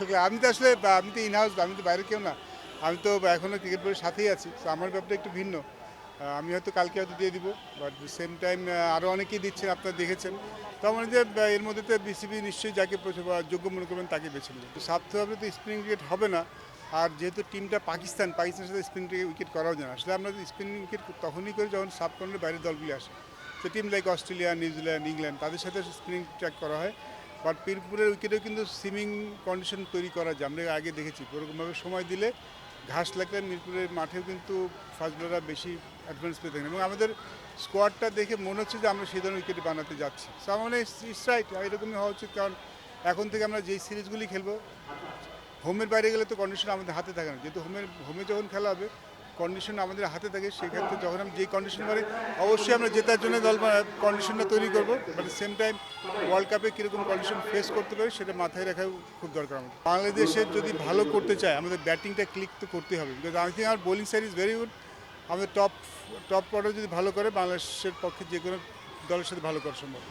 আমি তো আসলে আমি তো ইনহাউস, আমি তো বাইরে কেউ না। আমি তো এখনো ক্রিকেট বোর্ডের সাথেই আছি। তো আমার ব্যাপারটা একটু ভিন্ন। আমি হয়তো কালকে হয়তো দিয়ে দিব। বাট সেম টাইম আরও অনেকেই দিচ্ছেন, আপনারা দেখেছেন। তো আমার যে এর মধ্যে তো বিসিবি নিশ্চয়ই যাকে যোগ্য মনে করবেন তাকে বেছে নেবে। তো স্বার্থভাবে তো স্পিনিং উইকেট হবে না। আর যেহেতু টিমটা পাকিস্তানের সাথে স্পিন উইকেট করাও যায় না। আসলে আমরা স্পিনিং উইকেট তখনই করি যখন সাবকন্টিনেন্টের বাইরের দলগুলি আসে। তো team like Australia, New Zealand, England তাদের সাথে স্পিনিং ট্র্যাক করা হয়। বাট পিরপুরের উইকেটেও কিন্তু সুইমিং কন্ডিশন তৈরি করা যায়, আমরা আগে দেখেছি। ওরকমভাবে সময় দিলে ঘাস লাগলে মিরপুরের মাঠেও কিন্তু ফাস্ট বোলাররা বেশি অ্যাডভান্স পেয়ে থাকেন এবং আমাদের স্কোয়াডটা দেখে মনে হচ্ছে যে আমরা সেই ধরনের উইকেট বানাতে যাচ্ছি। সো আমার ইটস রাইট, এরকমই হওয়া উচিত। কারণ এখন থেকে আমরা যেই সিরিজগুলি খেলবো, হোমের বাইরে গেলে তো কন্ডিশন আমাদের হাতে থাকে না। যেহেতু হোমে যখন খেলা হবে কন্ডিশন আমাদের হাতে থাকে, সেক্ষেত্রে যখন আমি যেই কন্ডিশন পারি অবশ্যই আমরা জেতার জন্য কন্ডিশনটা তৈরি করবো। বাট সেম টাইম ওয়ার্ল্ড কাপে কীরকম কন্ডিশন ফেস করতে পারি সেটা মাথায় রাখাও খুব দরকার আমাদের। বাংলাদেশের যদি ভালো করতে চায় আমাদের ব্যাটিংটা ক্লিক তো করতে হবে। বিকজ আই থিঙ্ক আমার bowling side is very good. আমাদের টপ অর্ডার যদি ভালো করে বাংলাদেশের পক্ষে যে কোনো দলের সাথে ভালো করা সম্ভব।